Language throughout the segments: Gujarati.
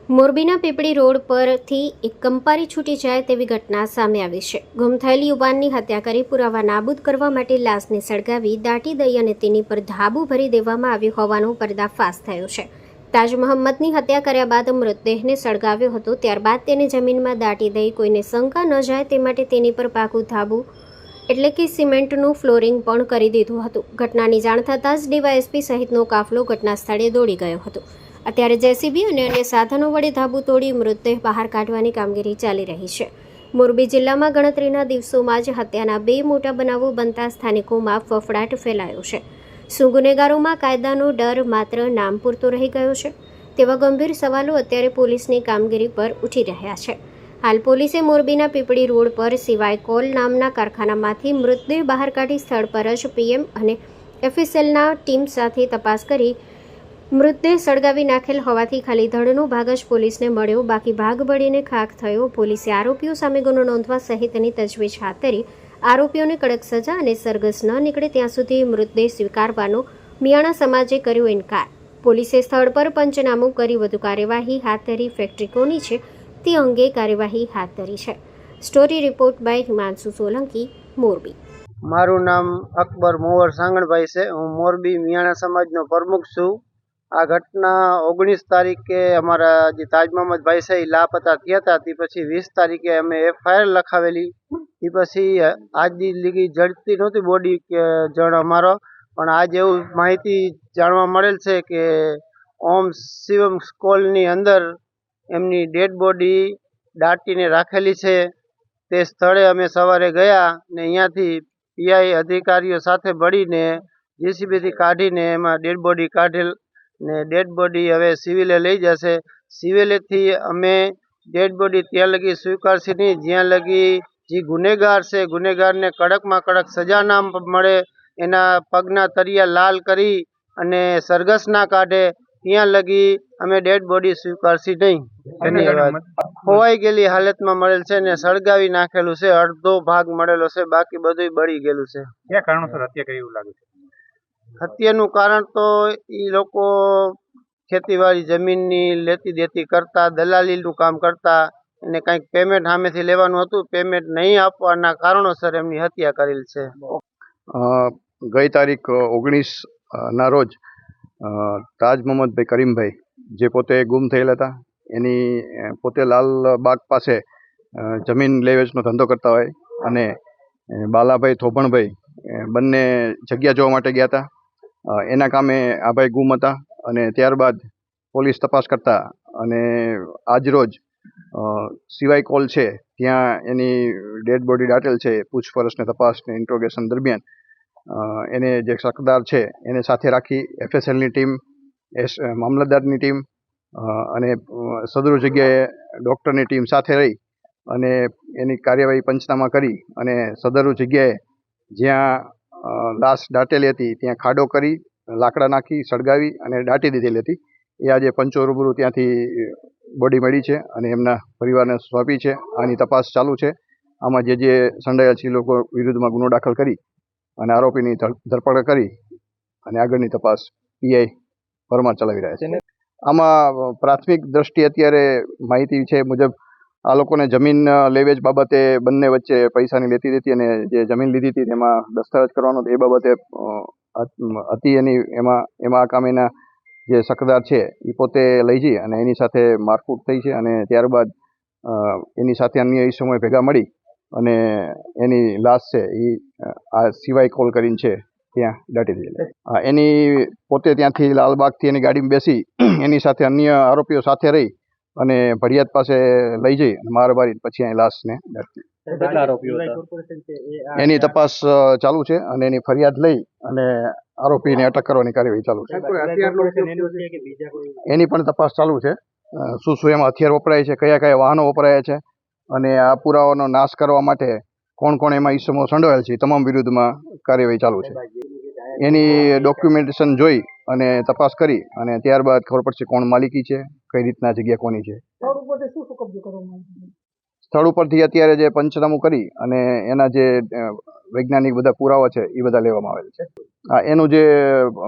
મોરબીના પીપળી રોડ પરથી એક કંપારી છૂટી જાય તેવી ઘટના સામે આવી છે. ગુમ થયેલી યુવાનની હત્યા કરી પુરાવા નાબૂદ કરવા માટે લાશને સળગાવી દાટી દઈ અને તેની પર ધાબુ ભરી દેવામાં આવ્યું હોવાનો પર્દાફાશ થયો છે. તાજ મોહમ્મદની હત્યા કર્યા બાદ મૃતદેહને સળગાવ્યો હતો. ત્યારબાદ તેને જમીનમાં દાટી દઈ કોઈને શંકા ન જાય તે માટે તેની પર પાકું ધાબુ એટલે કે સિમેન્ટનું ફ્લોરિંગ પણ કરી દીધું હતું. ઘટનાની જાણ થતાં જ ડીવાયએસપી સહિતનો કાફલો ઘટના સ્થળે દોડી ગયો હતો. અત્યારે જેસીબી અને અન્ય સાધનો વડે ધાબુ તોડી મૃતદેહ બહાર કાઢવાની કામગીરી ચાલી રહી છે. મોરબી જિલ્લામાં ગણતરીના દિવસોમાં જ હત્યાના 2 મોટા બનાવો બનતા સ્થાનિકોમાં ફફડાટ ફેલાયો છે. શું ગુનેગારોમાં કાયદાનો ડર માત્ર નામ પૂરતો રહી ગયો છે? તેવા ગંભીર સવાલો અત્યારે પોલીસની કામગીરી પર ઉઠી રહ્યા છે. હાલ પોલીસે મોરબીના પીપળી રોડ પર સિવાય કોલ નામના કારખાનામાંથી મૃતદેહ બહાર કાઢી સ્થળ પર જ પીએમ અને એફએસએલના ટીમ સાથે તપાસ કરી મૃતદેહ સળગાવી નાખેલ હોવાથી ખાલી ધડનો ભાગ જ પોલીસને મળ્યો, બાકી ભાગ બળીને ખાખ થયો. પોલીસે આરોપીઓ સામે ગુનો નોંધવા સહિતની તજવીજ હાથ ધરી આરોપીઓને કડક સજા અને સરઘસ ન નીકળે ત્યાં સુધી મૃતદેહ સ્વીકારવાનો મિયાણા સમાજે કર્યો ઇનકાર. પોલીસે સ્થળ પર પંચનામું કરી વધુ કાર્યવાહી હાથ ધરી. ફેક્ટરી કોની છે તે અંગે કાર્યવાહી હાથ ધરી છે. Story report by Himanshu Solanki, Morbi. મારું નામ અકબર મોવર સાંગણભાઈ છે. હું મોરબી મિયાણા સમાજનો પ્રમુખ છું. આ ઘટના 19 તારીખે અમારા જે તાજ મોહમ્મદભાઈ છે એ લાપતા થયા હતા. તે પછી 20 તારીખે અમે એફઆઈઆર લખાવેલી. તે પછી આજ લીગી જડતી નહોતી બોડી કે જણ અમારો, પણ આજ એવું માહિતી જાણવા મળેલ છે કે ઓમ શિવમ સ્કૂલની અંદર એમની ડેડ બોડી દાટીને રાખેલી છે. તે સ્થળે અમે સવારે ગયા ને અહીંયાથી પીઆઈ અધિકારીઓ સાથે મળીને જેસીબીથી કાઢીને એમાં ડેડ બોડી કાઢેલ ને ડેડ બોડી હવે સિવિલે લઈ જશે. સિવિલેથી અમે ડેડ બોડી ત્યાં લગી સ્વીકારશે નહીં જ્યાં લગી જે ગુનેગાર છે ગુનેગારને કડકમાં કડક સજા ના મળે, એના પગના તળિયા લાલ કરી અને સરઘસ ના કાઢે ત્યાં લગી અમે ડેડ બોડી સ્વીકારશી નહીં. ધન્યવાદ. ખોવાઈ ગયેલી હાલતમાં મળેલ છે ને સળગાવી નાખેલું છે. અડધો ભાગ મળેલો છે, બાકી બધું બળી ગયેલું છે. કયા કારણોસર હત્યા કરી એવું લાગે છે? હત્યાનું કારણ તો એ લોકો ખેતીવાડી જમીનની લેતી દેતી કરતા, દલાલીનું કામ કરતા, એને કંઈક પેમેન્ટ સામેથી લેવાનું હતું. પેમેન્ટ નહીં આપવાના કારણોસર એમની હત્યા કરેલ છે. ગઈ તારીખ 19 ના રોજ તાજ મોહમ્મદભાઈ કરીમભાઈ જે પોતે ગુમ થયેલા હતા, એની પોતે લાલબાગ પાસે જમીન લે વેચનો ધંધો કરતા હોય અને બાલાભાઈ થોભણભાઈ બંને જગ્યા જોવા માટે ગયા હતા. એના કામે આ ભાઈ ગુમ હતા અને ત્યારબાદ પોલીસ તપાસ કરતા અને આજરોજ સિવાય કોલ છે ત્યાં એની ડેડ બોડી દાટેલ છે. પૂછપરછને તપાસને ઇન્ટ્રોગેશન દરમિયાન એને જે શકદાર છે એને સાથે રાખી એફએસએલની ટીમ, મામલતદારની ટીમ અને સદરૂ જગ્યાએ ડૉક્ટરની ટીમ સાથે રહી અને એની કાર્યવાહી પંચનામા કરી અને સદરૂ જગ્યાએ જ્યાં લાશ દાટેલી હતી ત્યાં ખાડો કરી લાકડા નાખી સળગાવી અને દાટી દીધેલી હતી. એ આજે પંચો રૂબરૂ ત્યાંથી બોડી મળી છે અને એમના પરિવારને સોંપી છે. આની તપાસ ચાલુ છે. આમાં જે સંડોવાયેલ છે લોકો વિરુદ્ધમાં ગુનો દાખલ કરી અને આરોપીની ધરપકડ કરી અને આગળની તપાસ પીઆઈ પરમાર ચલાવી રહ્યા છે. આમાં પ્રાથમિક દ્રષ્ટિએ અત્યારે માહિતી છે મુજબ આ લોકોને જમીન લેવેચ બાબતે બંને વચ્ચે પૈસાની લેતી દેતી અને જે જમીન લીધી હતી તેમાં દસ્તાવેજ કરવાનો એ બાબતે હતી એની એમાં આ કામેના જે શકદાર છે એ પોતે લઈ જઈ અને એની સાથે મારકૂટ થઈ છે અને ત્યારબાદ એની સાથે અન્ય એ સમય ભેગા મળી અને એની લાશ છે એ આ સિવાય કોલ કરીને છે ત્યાં દાટી દીધેલી. એની પોતે ત્યાંથી લાલબાગથી એની ગાડીમાં બેસી એની સાથે અન્ય આરોપીઓ સાથે રહી અને ભડિયાદ પાસે લઈ જઈ માર મારી પછી અહીં લાશને દાટી. એની તપાસ ચાલુ છે અને એની ફરિયાદ લઈ અને આરોપીને અટક કરવાની કાર્યવાહી ચાલુ છે. એની પણ તપાસ ચાલુ છે. શું એમાં હથિયાર વપરાય છે, કયા કયા વાહનો વપરાયા છે અને આ પુરાવાનો નાશ કરવા માટે કોણ કોણ એમાં ઈસમો સંડોવાયેલ છે તમામ વિરુદ્ધમાં કાર્યવાહી ચાલુ છે. એની ડોક્યુમેન્ટેશન જોઈ અને તપાસ કરી અને ત્યારબાદ ખબર પડશે કોણ માલિકી છે, કઈ રીતના જગ્યા કોની છે. સ્થળ ઉપરથી અત્યારે જે પંચનામું કરી અને એના જે વૈજ્ઞાનિક બધા પુરાવા છે એ બધા લેવામાં આવેલ છે. એનું જે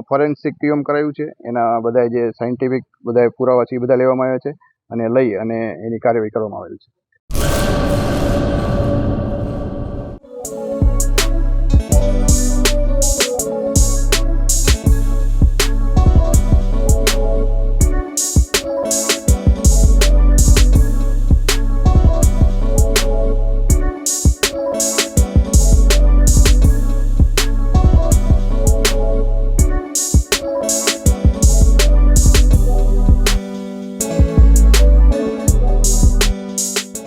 ફોરેન્સિક ટીમ કરાયું છે એના બધા જે સાયન્ટિફિક બધા પુરાવા છે એ બધા લેવામાં આવ્યા છે અને લઈ અને એની કાર્યવાહી કરવામાં આવેલ છે.